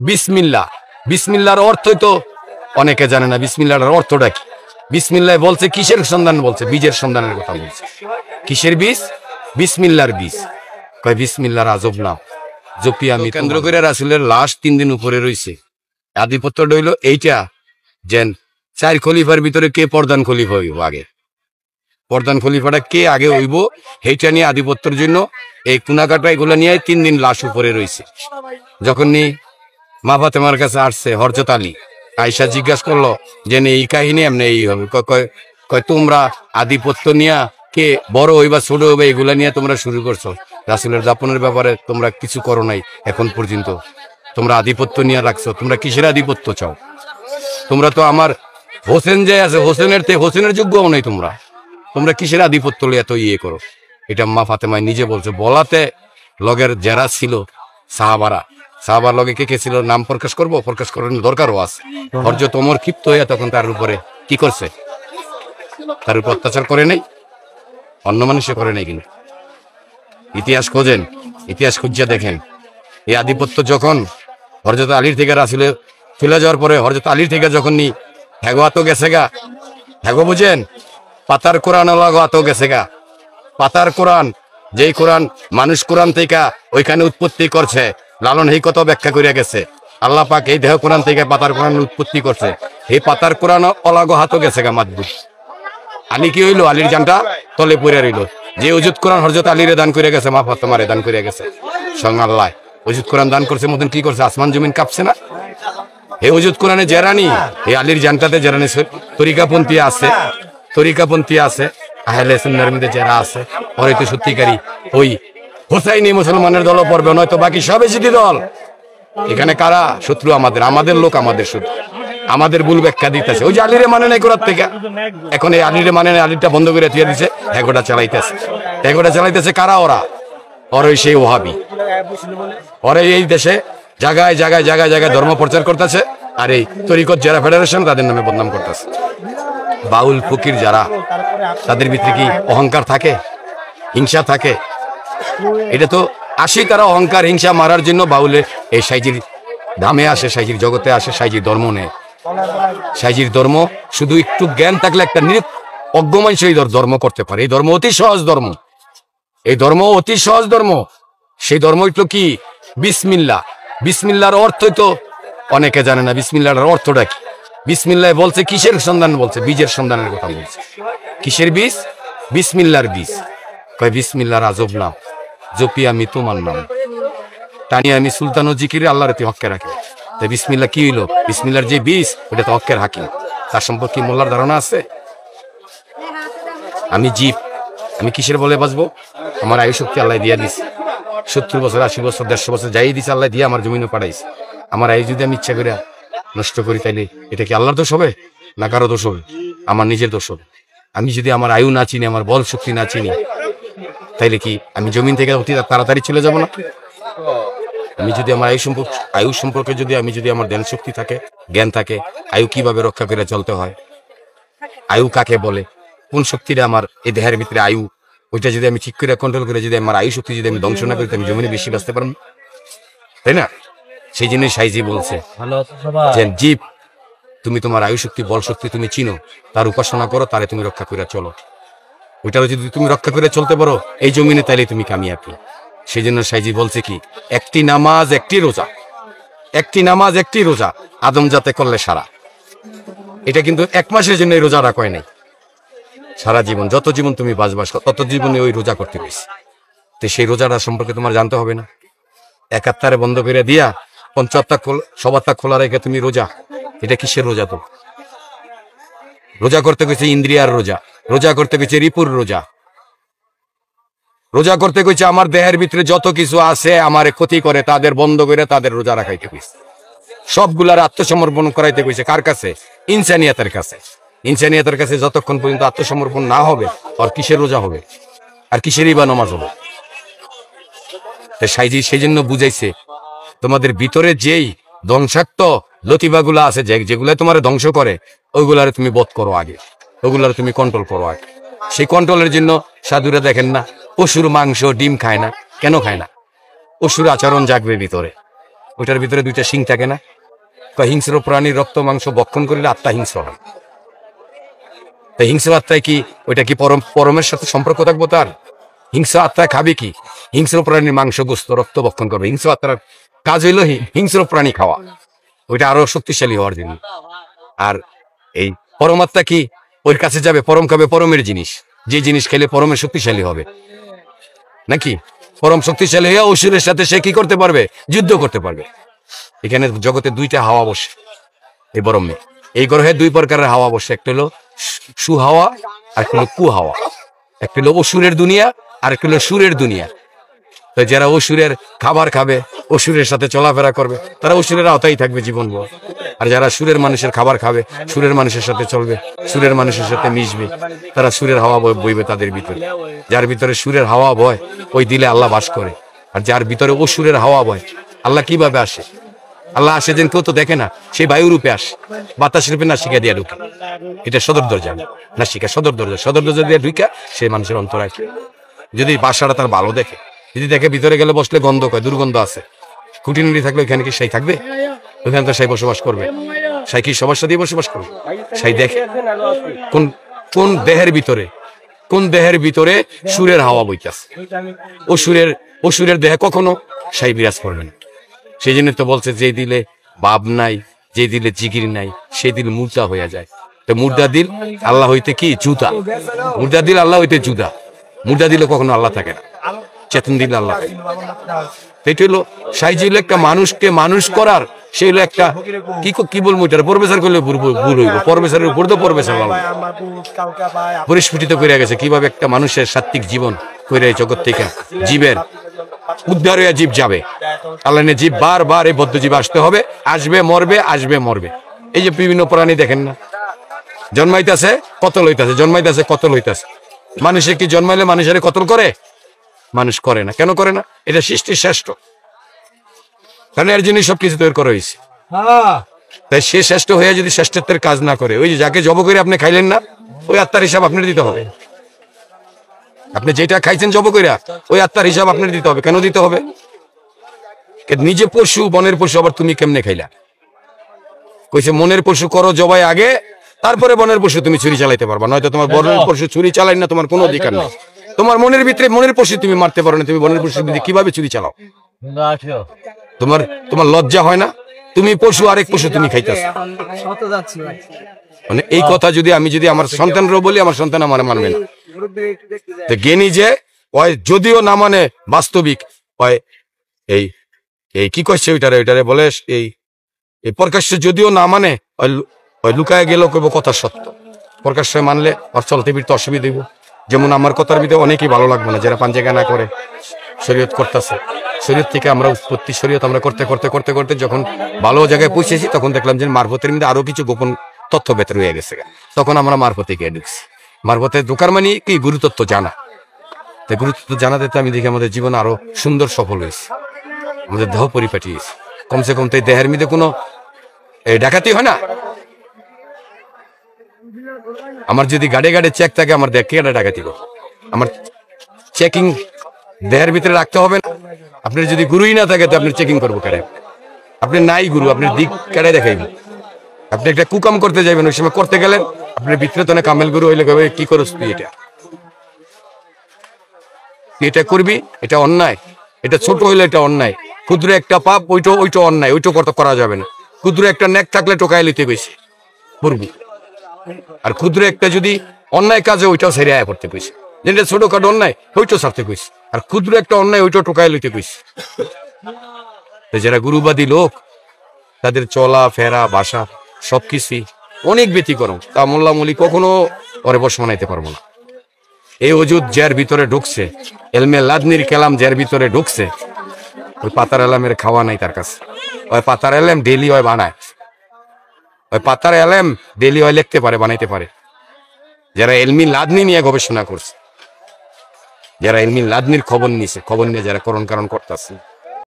বিসমিল্লাহ। বিসমিল্লাহর অর্থই তো অনেকে জানে না। বিসমিল্লাহর অর্থটা কি? বিসমিল্লাহ বলছে কিসের সন্ধান? বলছে বীজের সন্ধানের কথা বলছে। কিসের বীজ? বিসমিল্লাহর বীজ। কয় বিসমিল্লাহর আজব নাম জপি আমি কেন্দ্র করে রাসূলের লাশ 3 দিন উপরে রইছে। আধিপত্যটা হইল এইটা, যেন 4 খলিফার ভিতরে কে প্রধান খলিফা হইব আগে, প্রধান খলিফাটা কে আগে হইব, সেইটা নিয়ে আধিপত্যের জন্য এই কুনাকাটা এগুলো নিয়ে 3 দিন লাশ উপরে রইছে। যখন মা ফাতেমার কাছে আসছে হযরত আলী, আয়েশা জিজ্ঞাসা করলো যে এই কাহিনী এমনি এই হবে। কয় তোমরা আধিপত্য নিয়ে কে বড় হইবা ছোট হইবা এগুলা নিয়ে তোমরা শুরু করছো, রাসূলের দাফনের ব্যাপারে তোমরা কিছু করো নাই এখন পর্যন্ত, তোমরা আধিপত্য নিয়ে রাখছো। তোমরা কিসের আধিপত্য চাও? তোমরা তো আমার হোসেন যে আছে হোসেনের যোগ্যও নাই। তোমরা কিসের আধিপত্য এত ইয়ে করো? এটা মা ফাতেমায় নিজে বলছে। বলাতে লগের যারা ছিল সাহাবার লগে কে কে ছিল নাম প্রকাশ করবো, প্রকাশ করার দরকারও আছে। হযরত ওমর ক্ষিপ্ত হইয়া তখন তার উপরে কি করছে? তার উপর অত্যাচার করে নাই, অন্য মানুষে করে নাই। কিন্তু ইতিহাস খোঁজেন, ইতিহাস খুঁজিয়া দেখেন। এই আধিপত্য যখন হযরত আলীর থেকে রাসূলে চলে যাওয়ার পরে হযরত আলীর থেকে যখন হেগোয়াতো গেছে গা, হেগো বুঝেন পাতার কোরআন লাগোয়াতো গেছে গা। পাতার কোরআন, যেই কোরআন মানুষ কোরআন থেকে ওইখানে উৎপত্তি করছে, লালন এই কত ব্যাখ্যা করিয়া গেছে। আল্লাহ পাক এই দেহ কোরআন থেকে পাতার কোরআন উৎপত্তি করছে। এই পাতার কোরআন অলাগো হাতও গেছে গা মাদবুত। আলী কি হইলো? আলীর জানটা তলে পড়ে রইল। যে ওজুদ কোরআন হযরত আলীরে দান করে গেছে, মা ফাতেমারে দান করে গেছে স্বয়ং আল্লাহ। ওজুদ কোরআন দান করছে মতন কি করছে? আসমান জমিন কাঁপছে না? এই ওজুদ কোরআনে জেরানি, এই আলীর জানটাতে জেরানি তরিকাপন্থী আছে আহলে সুন্নাহর মধ্যে যারা আছে, ওরাই তো সত্যিকারী ওই হোসাইনি মুসলমানের দল পড়বে, নয়তো বাকি সবে জিদি দল। এখানে কারা শত্রু? আমাদের লোক, আমাদের শত্রু, আমাদের ভুল ব্যাখ্যা দিতেছে। ওই যে আলীরে মানে নাই করার থেকে, এখন এই আলীরে মানে নাই, আলীরটা বন্ধ করে দিয়ে দিছে, এগোটা চালাইতেছে কারা? ওরা সেই ওহাবি। ওরা এই দেশে জায়গায় জায়গায় জায়গায় জায়গায় ধর্ম প্রচার করতেছে, আর এই তরিকত যারা ফেডারেশন তাদের নামে বদনাম করতেছে। বাউল ফকির যারা, তাদের ভিতরে কি অহংকার থাকে, হিংসা থাকে? এটা তো তারা অহংকার হিংসা মারার জন্য বাউলে এই সাইজির ধামে আসে, সাইজির জগতে আসে, সাইজির ধর্ম নেয়। সাইজির ধর্ম শুধু একটু জ্ঞান থাকলে একটা অজ্ঞ মানুষ এই ধর্ম করতে পারে। এই ধর্ম অতি সহজ ধর্ম, সেই ধর্ম হইলো কি? বিসমিল্লাহ। বিসমিল্লাহর অর্থই তো অনেকে জানে না। বিসমিল্লাহর অর্থটা কি? বিসমিল্লাহ বলছে কিসের সন্ধান? বলছে বীজের সন্ধানের কথা বলছে। কিসের বীজ? বিসমিল্লাহর বীজ। কয় বিসমিল্লাহর আজব নাম জপি আমি তোমার নাম, টানি আমি সুলতান ও জিকিরে আল্লাহর হককে রাখি। তাই বিসমিল্লাহ কি হইলো? বিসমিল্লাহর যে বীজ, ওটা তো হকের হাকিম। তার সম্পর্কে মোল্লার ধারণা আছে? আমি জীব, আমি কিসের বলে বাঁচবো? আমার আয়ু শক্তি আল্লাহ দিয়া দিছে। 70 বছর 80 বছর 150 বছর যাই দিছে আল্লাহ দিয়ে আমার জমিনে পাঠাইছে। আমার আয়ু যদি আমি ইচ্ছা করে নষ্ট করি, তাইলে এটা কি আল্লাহর দোষ হবে না কারো দোষ হবে? আমার নিজের দোষ হবে। আমি যদি আমার আয়ু না চিনি, আমার বল শক্তি না চিনি, তাইলে কি আমি জমিন থেকে অতি তাড়াতাড়ি চলে যাব না? আমি যদি আমার আয়ু সম্পর্কে যদি আমার জ্ঞান শক্তি থাকে, জ্ঞান থাকে, আয়ু কিভাবে রক্ষা করে চলতে হয়, আয়ু কাকে বলে, কোন শক্তিটা আমার এই দেহের ভিতরে আয়ু, ওইটা যদি আমি ঠিক করে কন্ট্রোল করে যদি আমার আয়ু শক্তি যদি আমি ধ্বংস না করি, আমি জমিনে বেশি বাঁচতে পারবো, তাই না? সেই জন্যই সাইজি বলছে যে জীব, তুমি তোমার আয়ু শক্তি বল শক্তি তুমি চিনো, তার উপাসনা করো, তারে তুমি রক্ষা করে চলো। ওইটা যদি তুমি রক্ষা করে চলতে পারো এই জমিনে, তাইলে তুমি কামিয়াবি। সেই জন্য সাইজি বলছে কি? একটি নামাজ একটি রোজা আদম জাতে করলে সারা। এটা কিন্তু 1 মাসের জন্য এই রোজাটা কয় নাই, সারা জীবন, যত জীবন তুমি বাঁচবাস তত জীবনে ওই রোজা করতে গেছি। তো সেই রোজাটা সম্পর্কে তোমার জানতে হবে না? 71 বন্ধ করে দিয়া 75 সবাত্তা খোলা রেখে তুমি রোজা, এটা কিসের রোজা? তো রোজা করতে গেছে ইন্দ্রিয়ার রোজা করতে গেছে রিপুর রোজা করতে গেছে আমার দেহের ভিতরে যত কিছু আছে আমার ক্ষতি করে তাদের বন্ধ করে তাদের রোজা রাখাইতে গেছে। সবগুলার আত্মসমর্পণ করাইতে গেছে কার কাছে? ইনসানিয়াতের কাছে। যতক্ষণ পর্যন্ত আত্মসমর্পণ না হবে আর কিসের রোজা হবে, আর কিসেরই বা নামাজ হবে? সাইজি সেই জন্য বুঝাইছে, তোমাদের ভিতরে যেই ধ্বংসাত্ম লতিবাগুলা আছে, যেগুলা তোমার ধ্বংস করে, ওইগুলারে তুমি বধ করো আগে, ওগুলারে তুমি কন্ট্রোল করো আগে। সেই কন্ট্রোলের জন্য সাধুরা দেখেন না পশুর মাংস ডিম খায় না, কেন খায় না? পশুর আচরণ জাগবে ভিতরে, ওইটার ভিতরে দুইটা শিং থাকে না? হিংস্র প্রাণীর রক্ত মাংস ভক্ষণ করিলে আত্মা হিংস্র হয়। তাই হিংস্র আত্মায় কি ওইটা কি পরমের সাথে সম্পর্ক থাকবো তার? হিংস্র আত্মায় খাবে কি? হিংস্র প্রাণীর মাংস গোস্ত রক্ত ভক্ষণ করবে। হিংস্র আত্মার কাজ হইল হিংস্র প্রাণী খাওয়া, ওইটা আরো শক্তিশালী হওয়ার জন্য। আর এই পরমাত্মা কি ওর কাছে যাবে, পরম খাবে পরমের জিনিস, যে জিনিস খেলে পরমের শক্তিশালী হবে নাকি? পরম শক্তিশালী হয়ে অসুরের সাথে সে কি করতে পারবে? যুদ্ধ করতে পারবে। এখানে জগতে দুইটা হাওয়া বসে এই ব্রহ্মে। এই গ্রহে দুই প্রকারের হাওয়া বসে, একটা হলো সুহাওয়া আর একটা হলো কুহাওয়া। একটা হলো অসুরের দুনিয়া আর একটা হলো সুরের দুনিয়া। তো যারা অসুরের খাবার খাবে, অসুরের সাথে চলাফেরা করবে, তারা অসুরের আওতায় থাকবে জীবনভর। আর যারা সুরের মানুষের খাবার খাবে, সুরের মানুষের সাথে চলবে, সুরের মানুষের সাথে মিশবে, তারা সুরের হাওয়া বইবে তাদের ভিতরে। যার ভিতরে সুরের হাওয়া বয় ওই দিলে আল্লাহ বাস করে। আর যার ভিতরে অসুরের হাওয়া বয়, আল্লাহ কিভাবে আসে? আল্লাহ আসে যেন কেউ তো দেখে না, সেই বায়ু রূপে আসে, বাতাস রূপে নাসিকা দিয়ে ঢুকে। এটা সদর দরজা, নাসিকা সদর দরজা, সদর দরজা দিয়ে ঢুকে সেই মানুষের অন্তরায়। যদি বাসাটা তার ভালো দেখে, যদি দেখে ভিতরে গেলে বসলে গন্ধ কয়, দুর্গন্ধ আছে, খুঁটিনুটি থাকলে ওইখানে কি সেই থাকবে? ওইখানে তো সেই বসবাস করবে। সাই কি সবার সাথেই বসবাস করবে? সাই দেখে কোন কোন দেহের ভিতরে, কোন দেহের ভিতরে সুরের হাওয়া বইতেছে। অসুরের দেহে কখনো সাই বিরাজ করবে না। সেই জন্য তো বলছে, যে দিলে বাপ নাই, যে দিলে জিগির নাই, সে দিল মুর্দা হইয়া যায়। তো মুর্দা দিল আল্লাহ হইতে কি জুদা, মুর্দা দিল আল্লাহ হইতে জুদা। মুর্দা দিলে কখনো আল্লাহ থাকে না, চেতন দিলে আল্লাহ থাকে। এটা হলো সাইজি হলো একটা মানুষকে মানুষ করার, সে হলো একটা কি বলবো, এটা প্রফেসর করলে ভুল হইব। প্রফেসরের উপর তো প্রফেসর পরিস্ফুটিত করে গেছে কিভাবে একটা মানুষের সাত্বিক জীবন করে জগৎ থেকে জীবের উদ্ধার হইয়া জীব যাবে। আল্লাহ জীব বারবার এই বদ্ধ জীব আসতে হবে, আসবে মরবে, আসবে মরবে। এই যে বিভিন্ন প্রাণী দেখেন না, জন্মাইতেছে কতল হইতেছে, জন্মাইতেছে কতল হইতেছে। মানুষে কি জন্মাইলে মানুষের কতল করে? মানুষ করে না। কেন করে না? এটা সৃষ্টির শ্রেষ্ঠ, কারণ এর জন্য সবকিছু তৈরি করা হয়েছে। তাই সে শ্রেষ্ঠ হয়ে যদি শ্রেষ্ঠত্বের কাজ না করে, ওই যে যাকে জব করে আপনি খাইলেন না, ওই আত্মার হিসাব আপনার দিতে হবে। আপনি যেটা খাইছেন জব কইরা, ওই আত্মার হিসাব আপনার দিতে হবে। কেন দিতে হবে? নিজে পশু, বনের পশু, আবার তুমি কেমনে খাইলা? কইছে মনের পশু করো জবাই আগে, তারপরে বনের পশু তুমি ছুরি চালাইতে পারবা। নয়তো তোমার বনের পশু ছুরি চালাই না, তোমার কোনো অধিকার নেই। তোমার মনের ভিতরে মনের পশু তুমি মারতে পারো না, তুমি বনের পশুর ভিতরে কিভাবে ছুরি চালাও? তোমার লজ্জা হয় না? তুমি পশু, আরেক পশু তুমি খাইতেছো। মানে এই কথা যদি আমি আমার সন্তানরাও বলি, আমার সন্তান আমার মানবে না। জ্ঞানী যে ওই যদিও না মানে বাস্তবিক ওই এই কি করছে ওইটারে বলে, এই প্রকাশ্য যদিও না মানে ওই লুকায় গেলেও কইব কথা সত্য। প্রকাশ্য মানলে ওর চলতে ফিরতে অসুবিধা হইব। যেমন আমার কথার ভিতরে অনেকেই ভালো লাগবে না, যারা পাঞ্জাগানা করে শরীয়ত করতেছে। শরীয়ত থেকে আমরা উৎপত্তি, শরীয়ত আমরা করতে করতে করতে করতে যখন ভালো জায়গায় পৌঁছেছি, তখন দেখলাম যে মারফতের মধ্যে আরো কিছু গোপন তথ্য ভেতরে হয়ে গেছে। তখন আমরা মারফতে গিয়ে ঢুকছি। মারফতে ঢোকার মানে কি? গুরুতত্ত্ব জানা। তাই গুরুতত্ত্ব জানাতে আমি দেখি আমাদের জীবন আরো সুন্দর সফল হয়েছে, আমাদের দেহ পরিপাটি হয়েছে। কমসে কম তাই দেহের মধ্যে কোনো ডাকাতি হয় না। আমার যদি গাড়ে গাড়ে চেক থাকে, আমার দেখ কে ডাকাতি করে? আমার চেকিং দেহের ভিতরে রাখতে হবে না। আপনার যদি গুরুই না থাকে, তো আপনি চেকিং করবো কেন? আপনি নাই গুরু, আপনার দিক কেটে দেখাইবেন। আপনি একটা কুকাম করতে যাবেন, ওই সময় করতে গেলেন আপনার ভিতরে তো না কামেল গুরু হইলে কি করস তুই, এটা করবি, এটা অন্যায়। এটা ছোট হইলে এটা অন্যায়, ক্ষুদ্র একটা পাপ, ওইটা অন্যায়, ওইটা করা যাবে না। ক্ষুদ্র একটা নেক থাকলে টোকায় লিতে গেছে করবি, আর ক্ষুদ্র একটা যদি অন্যায় কাজে ওইটাও ছেড়ে আয়া করতে কইছে। যেটা ছোটখাটো অন্যায় ওইটাও ছাড়তে কইছে, আর ক্ষুদ্র একটা অন্যায় ওইটাও টোকায় লইতে কইছে। যারা গুরুবাদী লোক, তাদের চলা ফেরা ভাষা সবকিছুই অনেক ব্যতিক্রম। তা মোল্লা মলি কখনো ওরে বশ মানাইতে পারবো না। এই ওজুদ যার ভিতরে ঢুকছে, এলমে লাদনির কেলাম যার ভিতরে ঢুকছে, ওই পাতার এলামের খাওয়া নাই তার কাছে। ওই পাতার এলাম ডেলি হয় বানায়, ওই পাতার এলাম ডেলি হয় লিখতে পারে, বানাইতে পারে। যারা এলমি লাদনি নিয়ে গবেষণা করছে, যারা এলমি লাদনির খবর নিছে, খবর নিয়ে যারা করণ কারণ করতেছে,